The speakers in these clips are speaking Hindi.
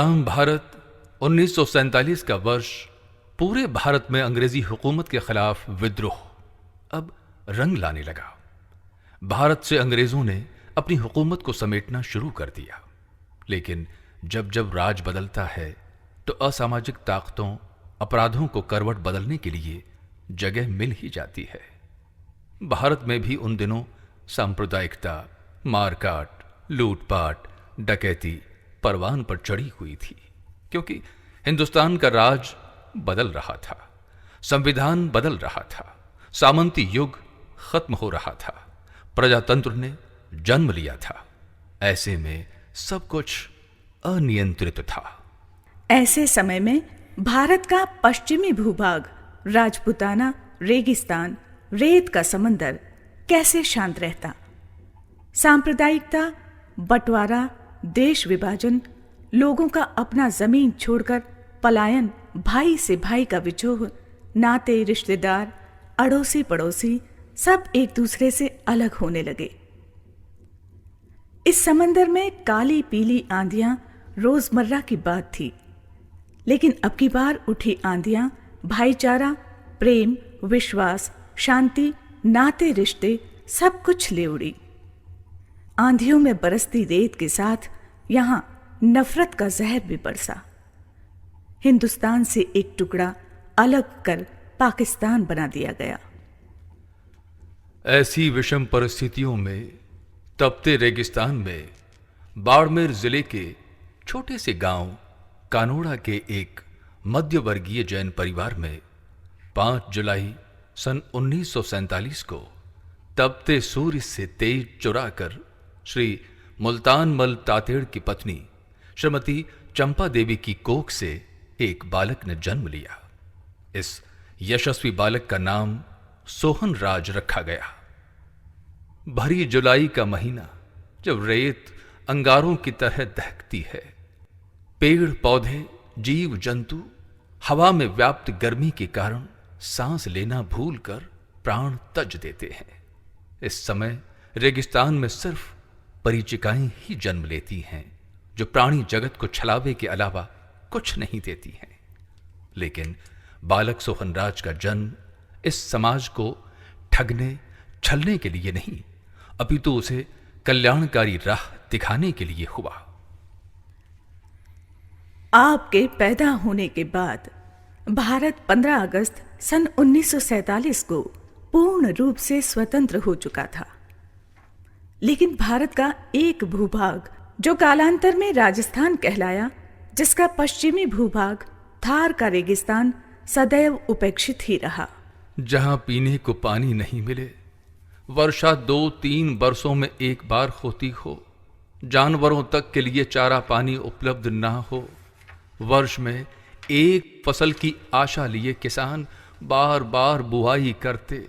गुलाम भारत 1947 का वर्ष पूरे भारत में अंग्रेजी हुकूमत के खिलाफ विद्रोह अब रंग लाने लगा। भारत से अंग्रेजों ने अपनी हुकूमत को समेटना शुरू कर दिया, लेकिन जब जब राज बदलता है तो असामाजिक ताकतों, अपराधों को करवट बदलने के लिए जगह मिल ही जाती है। भारत में भी उन दिनों सांप्रदायिकता, मारकाट, लूटपाट, डकैती परवान पर चढ़ी हुई थी, क्योंकि हिंदुस्तान का राज बदल रहा था, संविधान बदल रहा था, सामंती युग खत्म हो रहा था, प्रजातंत्र ने जन्म लिया था। ऐसे में सब कुछ अनियंत्रित था। ऐसे समय में भारत का पश्चिमी भूभाग, राजपूताना, रेगिस्तान, रेत का समंदर कैसे शांत रहता। सांप्रदायिकता, बंटवारा, देश विभाजन, लोगों का अपना जमीन छोड़कर पलायन, भाई से भाई का विछोह, नाते रिश्तेदार, अड़ोसी पड़ोसी सब एक दूसरे से अलग होने लगे। इस समंदर में काली पीली आंधियां रोजमर्रा की बात थी, लेकिन अब की बार उठी आंधियां भाईचारा, प्रेम, विश्वास, शांति, नाते रिश्ते सब कुछ ले उड़ी। आंधियों में बरसती रेत के साथ यहां नफरत का जहर भी बरसा। हिंदुस्तान से एक टुकड़ा अलग कर पाकिस्तान बना दिया गया। ऐसी विषम परिस्थितियों में तपते रेगिस्तान में बाड़मेर जिले के छोटे से गांव कानोड़ा के एक मध्यवर्गीय जैन परिवार में 5 जुलाई सन 1947 को तपते सूर्य से तेज चुराकर श्री मुल्तान मल तातेड़ की पत्नी श्रीमती चंपा देवी की कोख से एक बालक ने जन्म लिया। इस यशस्वी बालक का नाम सोहन राज रखा गया। भरी जुलाई का महीना, जब रेत अंगारों की तरह दहकती है, पेड़ पौधे, जीव जंतु हवा में व्याप्त गर्मी के कारण सांस लेना भूलकर प्राण तज देते हैं। इस समय रेगिस्तान में सिर्फ परिचिकाएं ही जन्म लेती हैं, जो प्राणी जगत को छलावे के अलावा कुछ नहीं देती हैं। लेकिन बालक सोहनराज का जन्म इस समाज को ठगने, छलने के लिए नहीं, अपितु उसे कल्याणकारी राह दिखाने के लिए हुआ। आपके पैदा होने के बाद भारत 15 अगस्त सन 1947 को पूर्ण रूप से स्वतंत्र हो चुका था। लेकिन भारत का एक भूभाग, जो कालांतर में राजस्थान कहलाया, जिसका पश्चिमी भूभाग थार का रेगिस्तान, सदैव उपेक्षित ही रहा। जहां पीने को पानी नहीं मिले, वर्षा 2-3 वर्षों में एक बार होती हो, जानवरों तक के लिए चारा पानी उपलब्ध ना हो, वर्ष में एक फसल की आशा लिए किसान बार बार बुआई करते,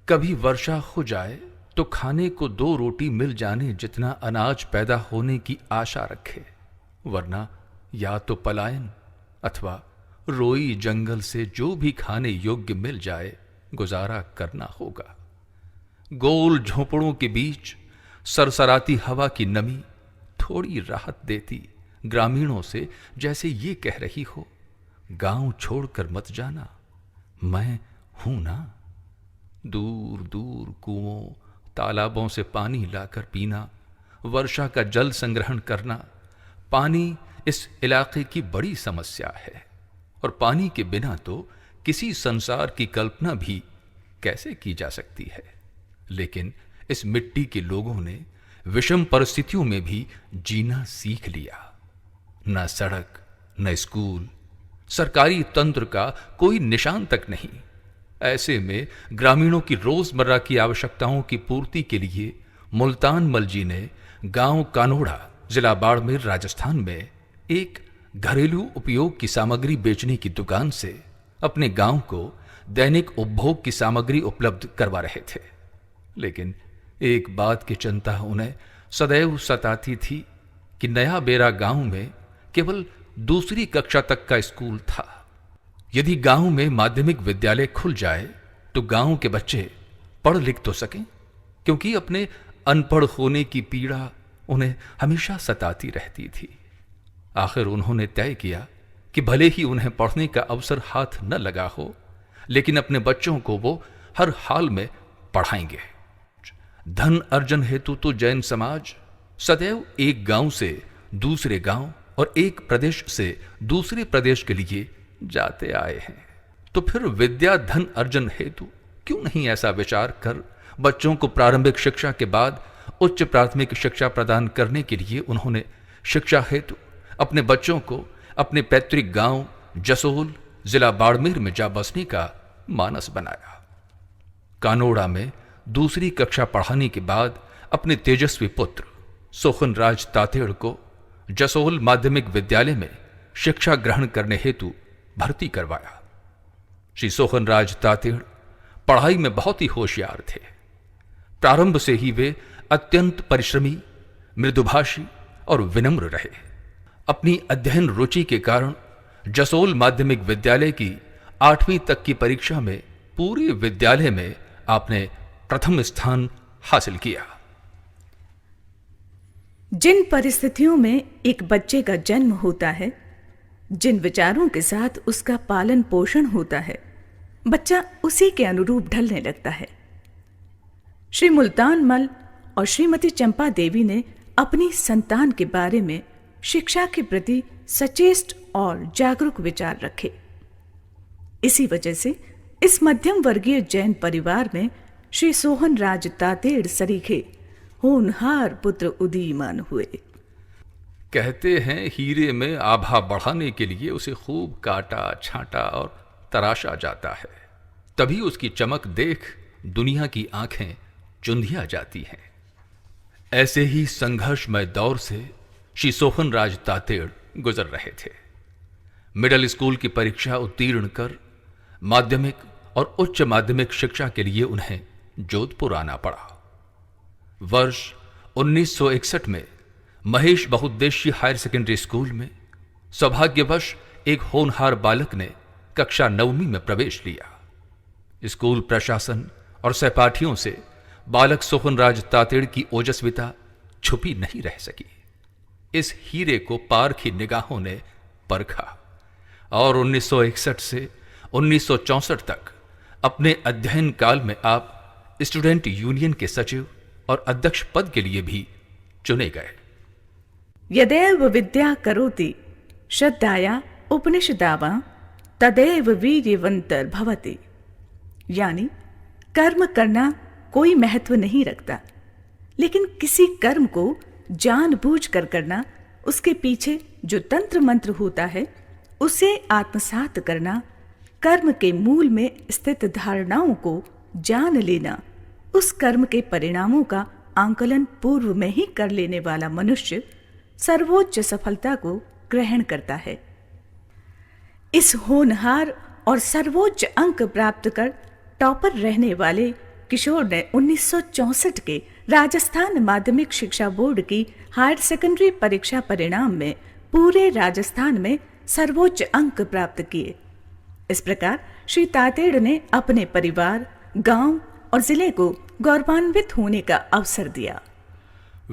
कभी वर्षा हो जाए तो खाने को 2 रोटी मिल जाने जितना अनाज पैदा होने की आशा रखे, वरना या तो पलायन अथवा रोई जंगल से जो भी खाने योग्य मिल जाए गुजारा करना होगा। गोल झोंपड़ों के बीच सरसराती हवा की नमी थोड़ी राहत देती ग्रामीणों से, जैसे ये कह रही हो, गांव छोड़कर मत जाना, मैं हूं ना। दूर दूर कुओं, तालाबों से पानी लाकर पीना, वर्षा का जल संग्रहण करना, पानी इस इलाके की बड़ी समस्या है, और पानी के बिना तो किसी संसार की कल्पना भी कैसे की जा सकती है। लेकिन इस मिट्टी के लोगों ने विषम परिस्थितियों में भी जीना सीख लिया। न सड़क, न स्कूल, सरकारी तंत्र का कोई निशान तक नहीं। ऐसे में ग्रामीणों की रोजमर्रा की आवश्यकताओं की पूर्ति के लिए मुल्तान मल जी ने गांव कानोड़ा, जिला बाड़मेर, राजस्थान में एक घरेलू उपयोग की सामग्री बेचने की दुकान से अपने गांव को दैनिक उपभोग की सामग्री उपलब्ध करवा रहे थे। लेकिन एक बात की चिंता उन्हें सदैव सताती थी कि नया बेरा गांव में केवल 2री कक्षा तक का स्कूल था। यदि गांव में माध्यमिक विद्यालय खुल जाए तो गांव के बच्चे पढ़ लिख तो सकें, क्योंकि अपने अनपढ़ होने की पीड़ा उन्हें हमेशा सताती रहती थी। आखिर उन्होंने तय किया कि भले ही उन्हें पढ़ने का अवसर हाथ न लगा हो, लेकिन अपने बच्चों को वो हर हाल में पढ़ाएंगे। धन अर्जन हेतु तो जैन समाज सदैव एक गांव से दूसरे गांव और एक प्रदेश से दूसरे प्रदेश के लिए जाते आए हैं। तो फिर विद्या धन अर्जन हेतु क्यों नहीं ऐसा विचार कर बच्चों को प्रारंभिक शिक्षा के बाद उच्च प्राथमिक शिक्षा प्रदान करने के लिए उन्होंने शिक्षा हेतु अपने बच्चों को अपने पैतृक गांव जसोल जिला बाड़मेर में जा बसने का मानस बनाया। कानोड़ा में दूसरी कक्षा पढ़ाने के बाद अपने तेजस्वी पुत्र सोखनराज तातेड़ को जसोल माध्यमिक विद्यालय में शिक्षा ग्रहण करने हेतु भर्ती करवाया। श्री सोखनराज तातेड़ पढ़ाई में बहुत ही होशियार थे। प्रारंभ से ही वे अत्यंत परिश्रमी, मृदुभाषी और विनम्र रहे। अपनी अध्ययन रुचि के कारण जसोल माध्यमिक विद्यालय की 8वीं तक की परीक्षा में पूरे विद्यालय में आपने प्रथम स्थान हासिल किया। जिन परिस्थितियों में एक बच्चे का जन्म होता है, जिन विचारों के साथ उसका पालन पोषण होता है, बच्चा उसी के अनुरूप ढलने लगता है। श्री मुल्तान मल और श्रीमती चंपा देवी ने अपनी संतान के बारे में शिक्षा के प्रति सचेष्ट और जागरूक विचार रखे। इसी वजह से इस मध्यम वर्गीय जैन परिवार में श्री सोहनराज तातेड़ सरीखे होनहार पुत्र उदीयमान हुए। कहते हैं हीरे में आभा बढ़ाने के लिए उसे खूब काटा छांटा और तराशा जाता है, तभी उसकी चमक देख दुनिया की आंखें चुंधिया जाती हैं। ऐसे ही संघर्षमय दौर से श्री सोहनराज तातेड़ गुजर रहे थे। मिडिल स्कूल की परीक्षा उत्तीर्ण कर माध्यमिक और उच्च माध्यमिक शिक्षा के लिए उन्हें जोधपुर आना पड़ा। वर्ष 1961 में महेश बहुउद्देशीय हायर सेकेंडरी स्कूल में सौभाग्यवश एक होनहार बालक ने कक्षा 9वीं में प्रवेश लिया। स्कूल प्रशासन और सहपाठियों से बालक सोहनराज तातेड़ की ओजस्विता छुपी नहीं रह सकी। इस हीरे को पारखी निगाहों ने परखा और 1961 से 1964 तक अपने अध्ययन काल में आप स्टूडेंट यूनियन के सचिव और अध्यक्ष पद के लिए भी चुने गए। यदेव विद्या करोति श्रद्धाया उपनिषदावा तदेव वीर्यवंतर भवति। यानी कर्म करना कोई महत्व नहीं रखता, लेकिन किसी कर्म को जानबूझकर करना, उसके पीछे जो तंत्र मंत्र होता है उसे आत्मसात करना, कर्म के मूल में स्थित धारणाओं को जान लेना, उस कर्म के परिणामों का आंकलन पूर्व में ही कर लेने वाला मनुष्य सर्वोच्च सफलता को ग्रहण करता है। इस होनहार और सर्वोच्च अंक प्राप्त कर टॉपर रहने वाले किशोर ने 1964 के राजस्थान माध्यमिक शिक्षा बोर्ड की हायर सेकेंडरी परीक्षा परिणाम में पूरे राजस्थान में सर्वोच्च अंक प्राप्त किए। इस प्रकार श्री तातेड़ ने अपने परिवार, गांव और जिले को गौरवान्वित होने का अवसर दिया।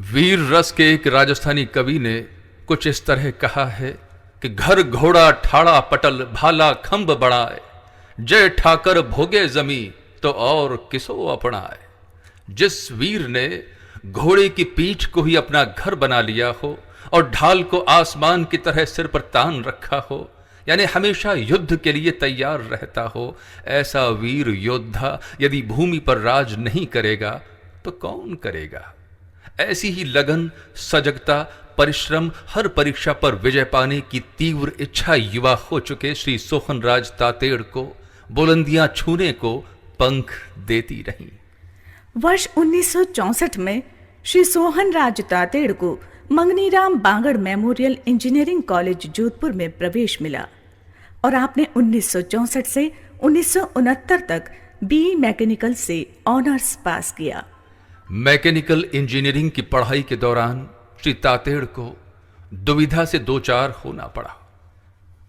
वीर रस के एक राजस्थानी कवि ने कुछ इस तरह कहा है कि घर घोड़ा ठाड़ा पटल भाला खंब बढ़ाए, जय ठाकर भोगे जमी तो और किसो अपनाए। जिस वीर ने घोड़े की पीठ को ही अपना घर बना लिया हो और ढाल को आसमान की तरह सिर पर तान रखा हो, यानी हमेशा युद्ध के लिए तैयार रहता हो, ऐसा वीर योद्धा यदि भूमि पर राज नहीं करेगा तो कौन करेगा। ऐसी ही लगन, सजगता, परिश्रम, हर परीक्षा पर विजय पाने की तीव्र इच्छा युवा हो चुके श्री सोहनराज तातेड़ को बुलंदियां छूने को पंख देती रहीं। वर्ष 1964 में श्री सोहनराज तातेड़ को Mangniram Bangur memorial engineering college Jodhpur में प्रवेश मिला और आपने 1964 से 1969 तक बीई मैकेनिकल से ऑनर्स पास किया। मैकेनिकल इंजीनियरिंग की पढ़ाई के दौरान श्री तातेड़ को दुविधा से दो चार होना पड़ा।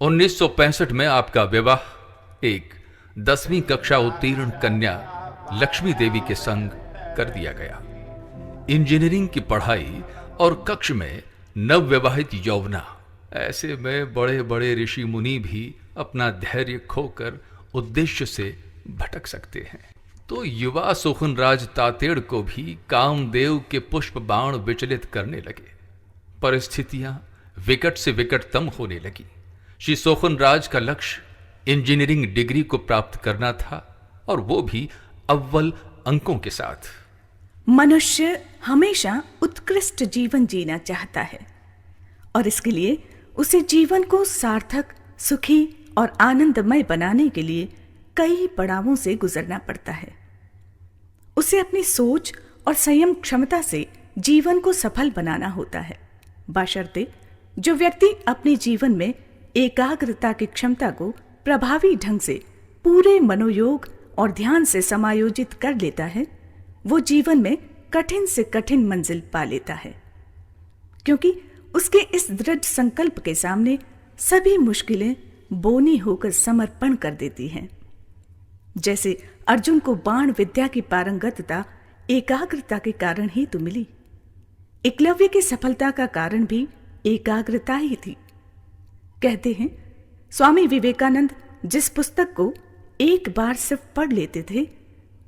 1965 में आपका विवाह एक 10वीं कक्षा उत्तीर्ण कन्या लक्ष्मी देवी के संग कर दिया गया। इंजीनियरिंग की पढ़ाई और कक्ष में नवविवाहित यौवना ऐसे में बड़े बड़े ऋषि मुनि भी अपना धैर्य खोकर उद्देश्य से भटक सकते हैं। तो युवा सोखनराज तातेड़ को भी कामदेव के पुष्प बाण विचलित करने लगे। परिस्थितियां विकट से विकटतम होने लगी। श्री सोखनराज का लक्ष्य इंजीनियरिंग डिग्री को प्राप्त करना था, और वो भी अव्वल अंकों के साथ। मनुष्य हमेशा उत्कृष्ट जीवन जीना चाहता है, और इसके लिए उसे जीवन को सार्थक, सुखी और आनंदमय बनाने के लिए कई पड़ावों से गुजरना पड़ता है। उसे अपनी सोच और संयम क्षमता से जीवन को सफल बनाना होता है, बशर्ते जो व्यक्ति अपने जीवन में एकाग्रता की क्षमता को प्रभावी ढंग से पूरे मनोयोग और ध्यान से समायोजित कर लेता है, वो जीवन में कठिन से कठिन मंजिल पा लेता है, क्योंकि उसके इस दृढ़ संकल्प के सामने सभी मुश्किलें बोनी होकर समर्पण कर देती हैं। जैसे अर्जुन को बाण विद्या की पारंगतता एकाग्रता के कारण ही तो मिली। एकलव्य की सफलता का कारण भी एकाग्रता ही थी। कहते हैं स्वामी विवेकानंद जिस पुस्तक को एक बार सिर्फ पढ़ लेते थे,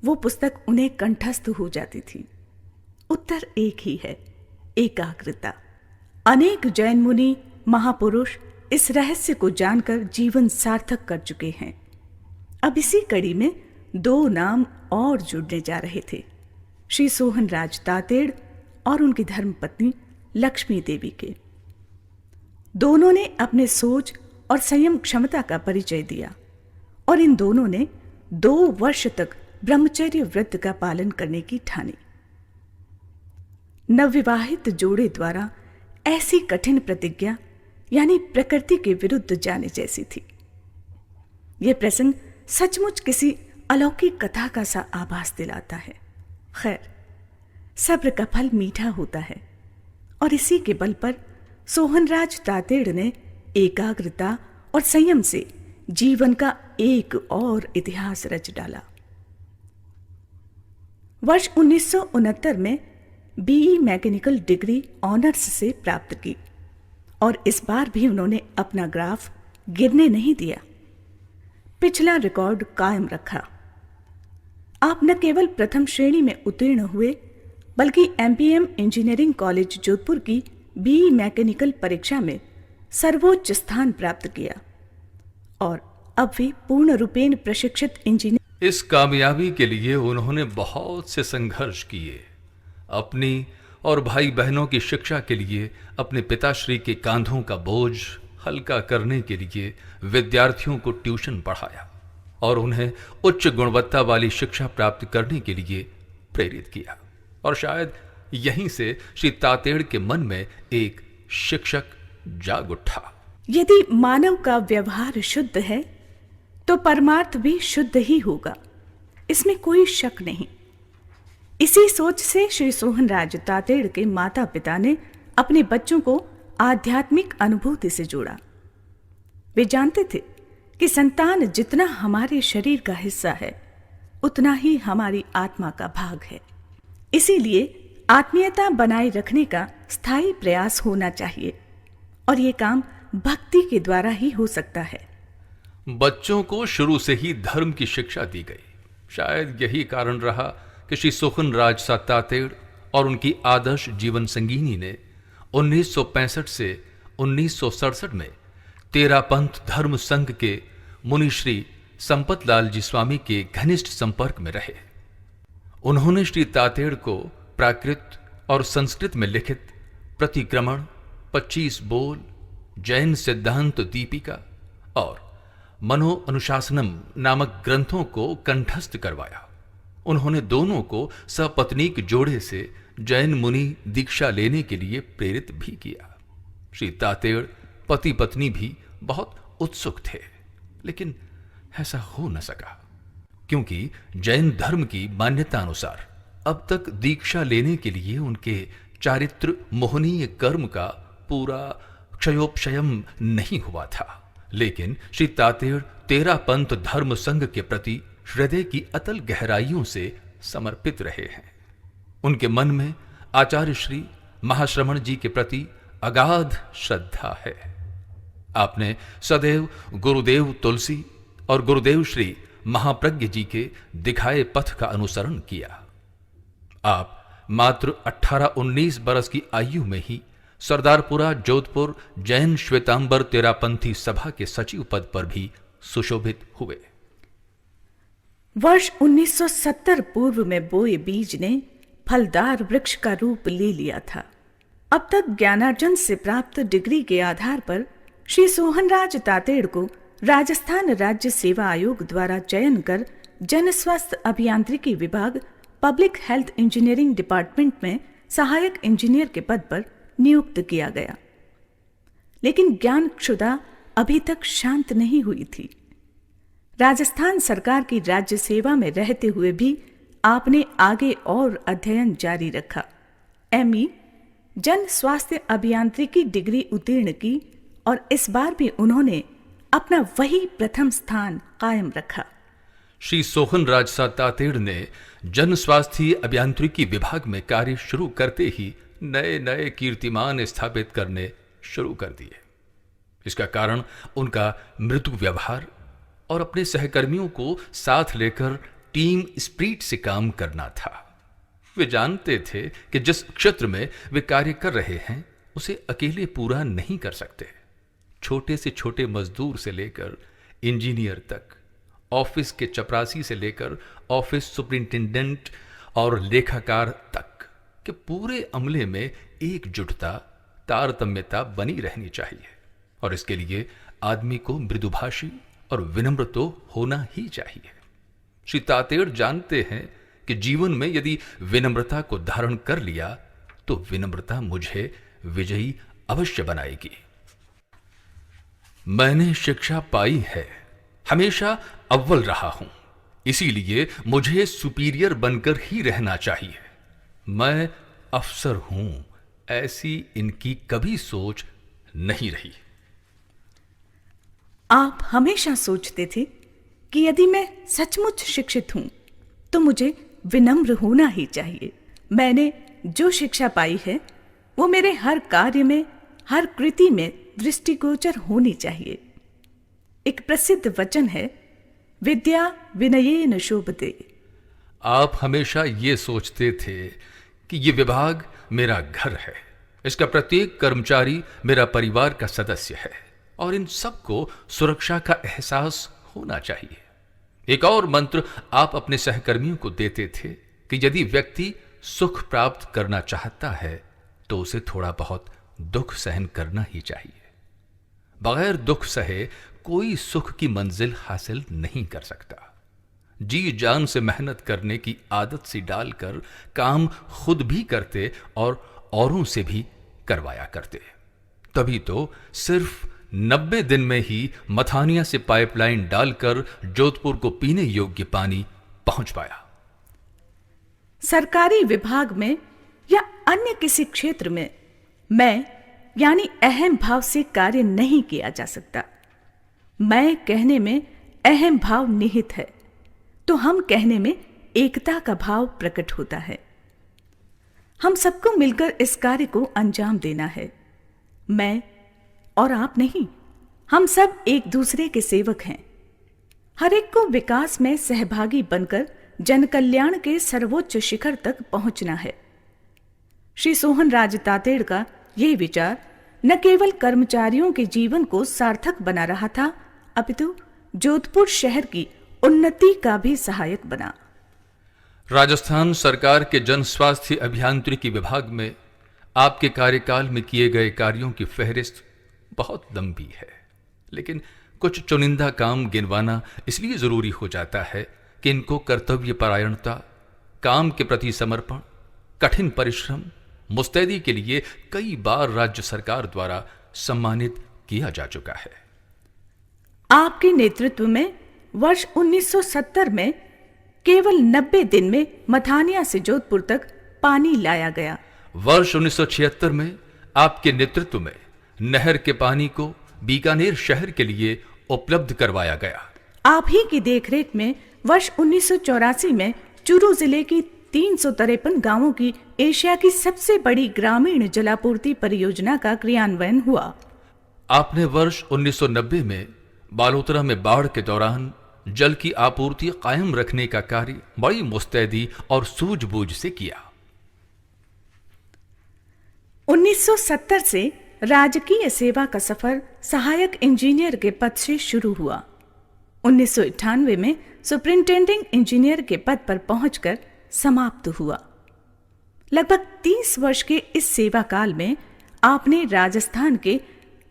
वो पुस्तक उन्हें कंठस्थ हो जाती थी। उत्तर एक ही है, एकाग्रता। अनेक जैन मुनि महापुरुष इस रहस्य को जानकर जीवन सार्थक कर चुके हैं। अब इसी कड़ी में दो नाम और जुड़ने जा रहे थे, श्री सोहनराज तातेड़ और उनकी धर्मपत्नी लक्ष्मी देवी के। दोनों ने अपने सोच और संयम क्षमता का परिचय दिया, और इन दोनों ने 2 वर्ष तक ब्रह्मचर्य व्रत का पालन करने की ठानी। नवविवाहित जोड़े द्वारा ऐसी कठिन प्रतिज्ञा यानी प्रकृति के विरुद्ध जाने जैसी थी। यह प्रसंग सचमुच किसी अलौकिक कथा का सा आभास दिलाता है। खैर, सब्र का फल मीठा होता है, और इसी के बल पर सोहनराज तातेड़ ने एकाग्रता और संयम से जीवन का एक और इतिहास रच डाला। वर्ष 1969 में बीई मैकेनिकल डिग्री ऑनर्स से प्राप्त की, और इस बार भी उन्होंने अपना ग्राफ गिरने नहीं दिया, पिछला रिकॉर्ड कायम रखा। आप न केवल प्रथम श्रेणी में उत्तीर्ण हुए, बल्कि एमपीएम इंजीनियरिंग कॉलेज जोधपुर की बीई मैकेनिकल परीक्षा में सर्वोच्च स्थान प्राप्त किया, और अब वे पूर्ण रूपेण प्रशिक्षित इंजीनियर। इस कामयाबी के लिए उन्होंने बहुत से संघर्ष किए। अपनी और भाई बहनों की शिक्षा के लिए अपने पिताश्री के कांधों का बोझ हल्का करने के लिए विद्यार्थियों को ट्यूशन पढ़ाया, और उन्हें उच्च गुणवत्ता वाली शिक्षा प्राप्त करने के लिए प्रेरित किया। और शायद यहीं से श्री तातेड़ के मन में एक शिक्षक जाग उठा। यदि मानव का व्यवहार शुद्ध है तो परमार्थ भी शुद्ध ही होगा, इसमें कोई शक नहीं। इसी सोच से श्री सोहनराज तातेड़ के माता पिता ने अपने बच्चों को आध्यात्मिक अनुभूति से जोड़ा। वे जानते थे कि संतान जितना हमारे शरीर का हिस्सा है, उतना ही हमारी आत्मा का भाग है। इसीलिए आत्मीयता बनाए रखने का स्थायी प्रयास होना चाहिए, और ये काम भक्ति के द्वारा ही हो सकता है। बच्चों को शुरू से ही धर्म की शिक्षा दी गई। शायद यही कारण रहा कि श्री सोहनराज तातेड़ और उनकी आदर्श जीवन संगीनी ने 1965 से 1967 में तेरापंथ धर्म संघ के मुनि श्री संपतलाल जी स्वामी के घनिष्ठ संपर्क में रहे। उन्होंने श्री तातेड़ को प्राकृत और संस्कृत में लिखित प्रतिक्रमण, 25 बोल, जैन सिद्धांत दीपिका और मनो अनुशासनम नामक ग्रंथों को कंठस्थ करवाया। उन्होंने दोनों को सपत्नीक जोड़े से जैन मुनि दीक्षा लेने के लिए प्रेरित भी किया। श्री तातेड़ पति पत्नी भी बहुत उत्सुक थे, लेकिन ऐसा हो न सका, क्योंकि जैन धर्म की मान्यता अनुसार अब तक दीक्षा लेने के लिए उनके चारित्र मोहनीय कर्म का पूरा क्षयोपक्षयम नहीं हुआ था। लेकिन श्री तातेड़ तेरापंथ धर्म संघ के प्रति हृदय की अतल गहराइयों से समर्पित रहे हैं। उनके मन में आचार्य श्री महाश्रमण जी के प्रति अगाध श्रद्धा है, आपने सदैव गुरुदेव तुलसी और गुरुदेव श्री महाप्रज्ञ जी के दिखाए पथ का अनुसरण किया। आप मात्र 18-19 बरस की आयु में ही सरदारपुरा जोधपुर जैन श्वेतांबर तेरापंथी सभा के सचिव पद पर भी सुशोभित हुए। वर्ष 1970 पूर्व में बोए बीज ने फलदार वृक्ष का रूप ले लिया था। अब तक ज्ञानार्जन से प्राप्त डिग्री के आधार पर श्री सोहनराज तातेड़ को राजस्थान राज्य सेवा आयोग द्वारा चयन कर जन स्वास्थ्य अभियांत्रिकी विभाग पब्लिक हेल्थ इंजीनियरिंग डिपार्टमेंट में सहायक इंजीनियर के पद पर नियुक्त किया गया। लेकिन ज्ञान क्षुधा अभी तक शांत नहीं हुई थी। राजस्थान सरकार की राज्य सेवा में रहते हुए भी आपने आगे और अध्ययन जारी रखा। एमई जन स्वास्थ्य अभियांत्रिकी डिग्री उत्तीर्ण की और इस बार भी उन्होंने अपना वही प्रथम स्थान कायम रखा। श्री सोहनराज सा तातेड़ ने जन स्वास्थ्य अभियांत्रिकी विभाग में कार्य शुरू करते ही नए नए कीर्तिमान स्थापित करने शुरू कर दिए। इसका कारण उनका मृदु व्यवहार और अपने सहकर्मियों को साथ लेकर टीम स्पिरिट से काम करना था। वे जानते थे कि जिस क्षेत्र में वे कार्य कर रहे हैं उसे अकेले पूरा नहीं कर सकते। छोटे से छोटे मजदूर से लेकर इंजीनियर तक, ऑफिस के चपरासी से लेकर ऑफिस सुपरिंटेंडेंट और लेखाकार तक के पूरे अमले में एकजुटता, तारतम्यता बनी रहनी चाहिए और इसके लिए आदमी को मृदुभाषी और विनम्र तो होना ही चाहिए। श्री तातेड़ जानते हैं कि जीवन में यदि विनम्रता को धारण कर लिया तो विनम्रता मुझे विजयी अवश्य बनाएगी। मैंने शिक्षा पाई है, हमेशा अव्वल रहा हूं, इसीलिए मुझे सुपीरियर बनकर ही रहना चाहिए। मैं अफसर हूं, ऐसी इनकी कभी सोच नहीं रही। आप हमेशा सोचते थे कि यदि मैं सचमुच शिक्षित हूं तो मुझे विनम्र होना ही चाहिए। मैंने जो शिक्षा पाई है वो मेरे हर कार्य में, हर कृति में दृष्टिगोचर होनी चाहिए। एक प्रसिद्ध वचन है, विद्या विनयेन शोभते। आप हमेशा ये सोचते थे कि ये विभाग मेरा घर है, इसका प्रत्येक कर्मचारी मेरा परिवार का सदस्य है और इन सबको सुरक्षा का एहसास होना चाहिए। एक और मंत्र आप अपने सहकर्मियों को देते थे कि यदि व्यक्ति सुख प्राप्त करना चाहता है तो उसे थोड़ा बहुत दुख सहन करना ही चाहिए। बगैर दुख सहे कोई सुख की मंजिल हासिल नहीं कर सकता। जी जान से मेहनत करने की आदत सी डालकर काम खुद भी करते और औरों से भी करवाया करते। तभी तो सिर्फ 90 दिन में ही मथानिया से पाइपलाइन डालकर जोधपुर को पीने योग्य पानी पहुंच पाया। सरकारी विभाग में या अन्य किसी क्षेत्र में मैं यानी अहम भाव से कार्य नहीं किया जा सकता। मैं कहने में अहम भाव निहित है तो हम कहने में एकता का भाव प्रकट होता है। हम सबको मिलकर इस कार्य को अंजाम देना है। मैं और आप नहीं, हम सब एक दूसरे के सेवक हैं। हर एक को विकास में सहभागी बनकर जन कल्याण के सर्वोच्च शिखर तक पहुंचना है। श्री सोहनराज तातेड़ का यह विचार न केवल कर्मचारियों के जीवन को सार्थक बना रहा था, अपितु जोधपुर शहर की उन्नति का भी सहायक बना। राजस्थान सरकार के जन स्वास्थ्य अभियांत्रिकी विभाग में आपके कार्यकाल में किए गए कार्यों की फहरिस्त बहुत लंबी है, लेकिन कुछ चुनिंदा काम गिनवाना इसलिए जरूरी हो जाता है कि इनको कर्तव्य परायणता, काम के प्रति समर्पण, कठिन परिश्रम, मुस्तैदी के लिए कई बार राज्य सरकार द्वारा सम्मानित किया जा चुका है। आपके नेतृत्व में वर्ष 1970 में केवल 90 दिन में मथानिया से जोधपुर तक पानी लाया गया। वर्ष 1976 में आपके नेतृत्व में नहर के पानी को बीकानेर शहर के लिए उपलब्ध करवाया गया। आप ही की देखरेख में वर्ष 1984 में चूरू जिले की 353 गांवों की एशिया की सबसे बड़ी ग्रामीण जलापूर्ति परियोजना का क्रियान्वयन हुआ। आपने वर्ष 1990 में बालोतरा में बाढ़ के दौरान जल की आपूर्ति कायम रखने का कार्य बड़ी मुस्तैदी और सूझबूझ से किया। 1970 से राजकीय सेवा का सफर सहायक इंजीनियर के पद से शुरू हुआ। 1998 में सुपरिंटेंडिंग इंजीनियर के पद पर पहुंचकर समाप्त हुआ। लगभग 30 वर्ष के इस सेवा काल में आपने राजस्थान के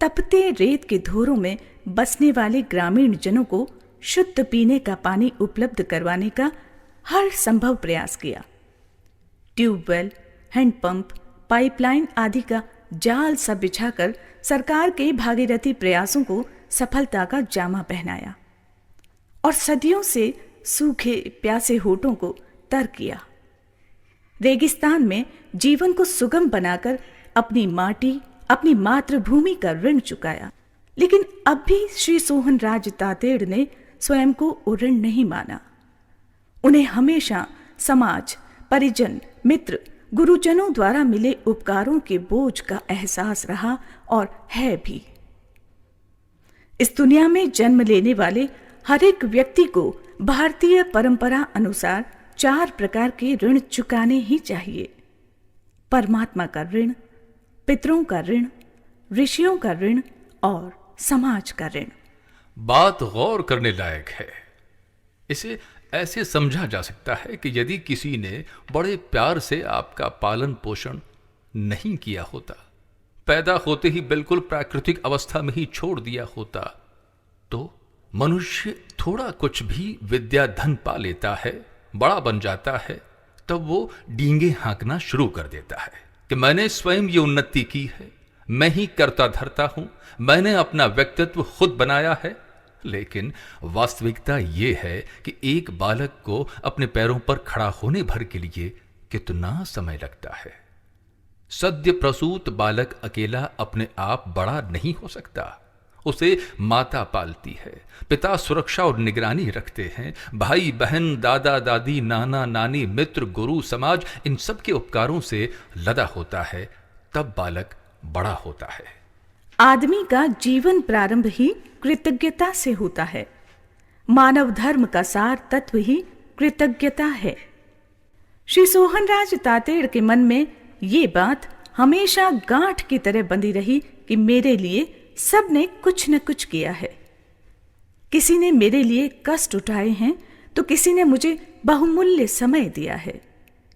तपते रेत के धोरों में बसने वाले ग्रामीण जनों को शुद्ध पीने का पानी उपलब्ध करवाने का हर संभव प्रयास किया। ट्यूबवेल, हैंडपंप, पाइपलाइन आदि का जाल सा बिछाकर सरकार के भागीरथी प्रयासों को सफलता का जामा पहनाया और सदियों से सूखे प्यासे होठों को तर किया। रेगिस्तान में जीवन को सुगम बनाकर अपनी माटी, अपनी मातृभूमि का ऋण चुकाया। लेकिन अब भी श्री सोहनराज तातेड़ ने स्वयं को ऋण नहीं माना। उन्हें हमेशा समाज, परिजन, मित्र, गुरुजनों द्वारा मिले उपकारों के बोझ का एहसास रहा और है भी। इस दुनिया में जन्म लेने वाले हर एक व्यक्ति को भारतीय परंपरा अनुसार 4 प्रकार के ऋण चुकाने ही चाहिए। परमात्मा का ऋण, पितरों का ऋण, ऋषियों का ऋण और समाज का ऋण। बात गौर करने लायक है। इसे ऐसे समझा जा सकता है कि यदि किसी ने बड़े प्यार से आपका पालन पोषण नहीं किया होता, पैदा होते ही बिल्कुल प्राकृतिक अवस्था में ही छोड़ दिया होता, तो मनुष्य थोड़ा कुछ भी विद्या धन पा लेता है, बड़ा बन जाता है, तब वो डींगे हाँकना शुरू कर देता है कि मैंने स्वयं ये उन्नति की है, मैं ही करता धरता हूं, मैंने अपना व्यक्तित्व खुद बनाया है। लेकिन वास्तविकता यह है कि एक बालक को अपने पैरों पर खड़ा होने भर के लिए कितना समय लगता है। सद्य प्रसूत बालक अकेला अपने आप बड़ा नहीं हो सकता। उसे माता पालती है, पिता सुरक्षा और निगरानी रखते हैं, भाई बहन, दादा दादी, नाना नानी, मित्र, गुरु, समाज, इन सब के उपकारों से लदा होता है, तब बालक बड़ा होता है। आदमी का जीवन प्रारंभ ही कृतज्ञता से होता है। मानव धर्म का सार तत्व ही कृतज्ञता है। श्री सोहनराज तातेड़ के मन में ये बात हमेशा गांठ की तरह बंधी रही कि मेरे लिए सब ने कुछ न कुछ किया है। किसी ने मेरे लिए कष्ट उठाए हैं तो किसी ने मुझे बहुमूल्य समय दिया है,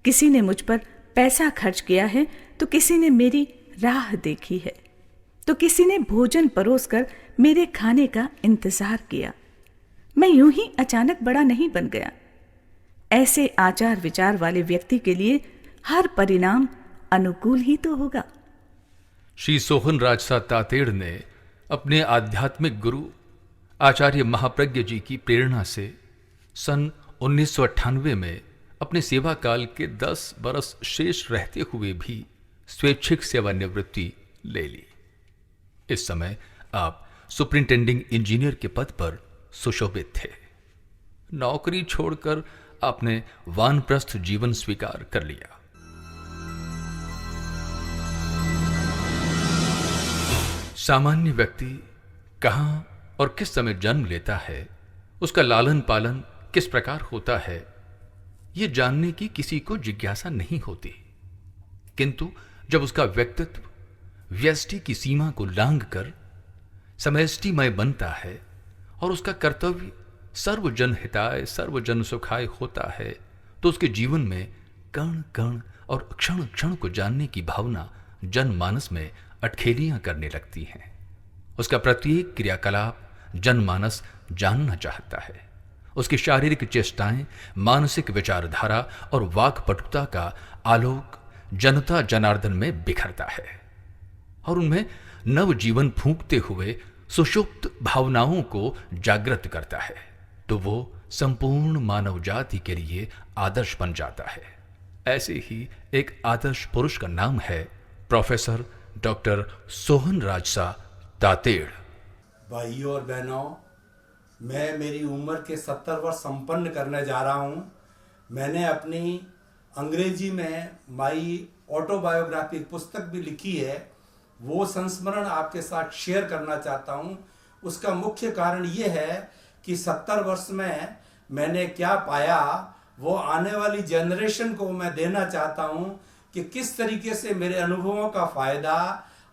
किसी ने मुझ पर पैसा खर्च किया है तो किसी ने मेरी राह देखी है, तो किसी ने भोजन परोसकर मेरे खाने का इंतजार किया। मैं यूं ही अचानक बड़ा नहीं बन गया। ऐसे आचार विचार वाले व्यक्ति के लिए हर परिणाम अनुकूल ही तो होगा। श्री सोहनराज तातेड़ ने अपने आध्यात्मिक गुरु आचार्य महाप्रज्ञ जी की प्रेरणा से सन 1998 में अपने सेवा काल के 10 बरस शेष रहते हुए भी स्वैच्छिक सेवानिवृत्ति ले ली। इस समय आप सुपरिंटेंडिंग इंजीनियर के पद पर सुशोभित थे। नौकरी छोड़कर आपने वानप्रस्थ जीवन स्वीकार कर लिया। सामान्य व्यक्ति कहां और किस समय जन्म लेता है, उसका लालन पालन किस प्रकार होता है, यह जानने की किसी को जिज्ञासा नहीं होती। किंतु जब उसका व्यक्तित्व व्यष्टि की सीमा को लांघकर समष्टिमय बनता है और उसका कर्तव्य सर्वजन हिताय सर्वजन सुखाय होता है, तो उसके जीवन में कण कण और क्षण क्षण को जानने की भावना जनमानस में अटखेलियां करने लगती हैं। उसका प्रत्येक क्रियाकलाप जनमानस जानना चाहता है। उसकी शारीरिक चेष्टाएं, मानसिक विचारधारा और वाक्पटुता का आलोक जनता जनार्दन में बिखरता है और उनमें नव जीवन फूंकते हुए सुषुप्त भावनाओं को जागृत करता है, तो वो संपूर्ण मानव जाति के लिए आदर्श बन जाता है। ऐसे ही एक आदर्श पुरुष का नाम है प्रोफेसर डॉक्टर सोहनराज तातेड़। भाइयों और बहनों, मैं मेरी उम्र के 70 वर्ष संपन्न करने जा रहा हूँ। मैंने अपनी अंग्रेजी में माई ऑटोबायोग्राफी पुस्तक भी लिखी है, वो संस्मरण आपके साथ शेयर करना चाहता हूँ। उसका मुख्य कारण ये है कि 70 वर्ष में मैंने क्या पाया वो आने वाली जनरेशन को मैं देना चाहता हूँ कि किस तरीके से मेरे अनुभवों का फायदा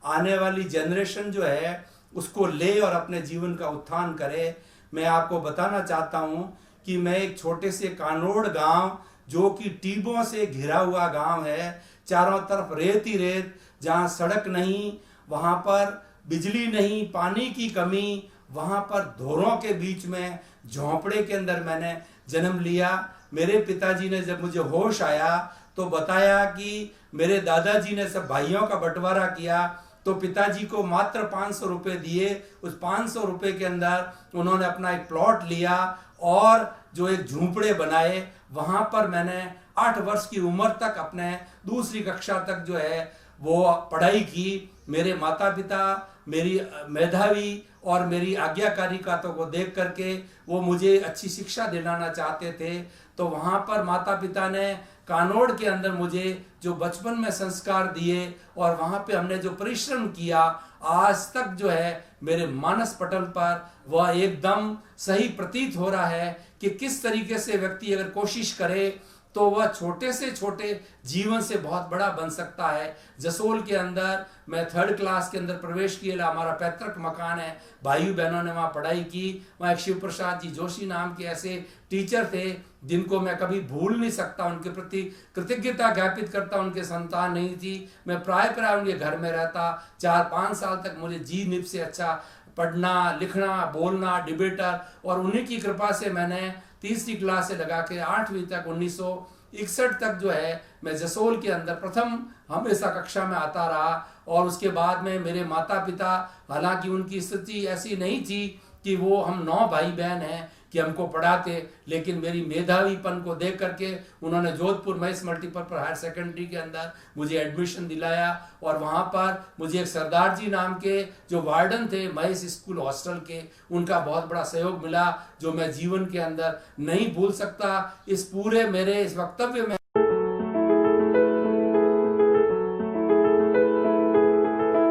आने वाली जनरेशन जो है उसको ले और अपने जीवन का उत्थान करे। मैं आपको बताना चाहता हूँ कि मैं एक छोटे से कानोड़ गांव जो कि टीबों से घिरा हुआ गांव है, चारों तरफ रेत ही रेत, जहाँ सड़क नहीं, वहाँ पर बिजली नहीं, पानी की कमी, वहाँ पर धोरों के बीच में झोंपड़े के अंदर मैंने जन्म लिया। मेरे पिताजी ने जब मुझे होश आया तो बताया कि मेरे दादाजी ने सब भाइयों का बंटवारा किया, तो पिताजी को मात्र 500 रुपये दिए। उस 500 रुपये के अंदर उन्होंने अपना एक प्लॉट लिया और जो एक झूंपड़े बनाए, वहाँ पर मैंने 8 वर्ष की उम्र तक अपने दूसरी कक्षा तक जो है वो पढ़ाई की। मेरे माता पिता मेरी मेधावी और मेरी आज्ञाकारिता को देख करके वो मुझे अच्छी शिक्षा दिलाना चाहते थे, तो वहाँ पर माता पिता ने कानोड़ के अंदर मुझे जो बचपन में संस्कार दिए और वहाँ पे हमने जो परिश्रम किया, आज तक जो है मेरे मानस पटल पर वह एकदम सही प्रतीत हो रहा है कि किस तरीके से व्यक्ति अगर कोशिश करे तो वह छोटे से छोटे जीवन से बहुत बड़ा बन सकता है। जसोल के अंदर मैं 3rd क्लास के अंदर प्रवेश किया, हमारा पैतृक मकान है, भाइयों बहनों ने वहाँ पढ़ाई की। वहाँ एक शिव प्रसाद जी जोशी नाम के ऐसे टीचर थे जिनको मैं कभी भूल नहीं सकता, उनके प्रति कृतज्ञता ज्ञापित करता। उनके संतान नहीं थी, मैं प्राय उनके घर में रहता। 4-5 साल तक मुझे जी निब से अच्छा पढ़ना, लिखना, बोलना, डिबेटर, और उन्हीं की कृपा से मैंने 3री क्लास से लगा के 8वीं तक 1961 तक जो है मैं जसोल के अंदर प्रथम हमेशा कक्षा में आता रहा। और उसके बाद में मेरे माता पिता, हालांकि उनकी स्थिति ऐसी नहीं थी कि वो, हम 9 भाई बहन हैं, कि हमको पढ़ाते, लेकिन मेरी मेधावीपन को देख करके उन्होंने Jodhpur Mahesh multipurpose higher secondary के अंदर मुझे एडमिशन दिलाया। और वहाँ पर मुझे एक सरदार जी नाम के जो वार्डन थे महेश स्कूल हॉस्टल के, उनका बहुत बड़ा सहयोग मिला जो मैं जीवन के अंदर नहीं भूल सकता। इस पूरे मेरे इस वक्तव्य में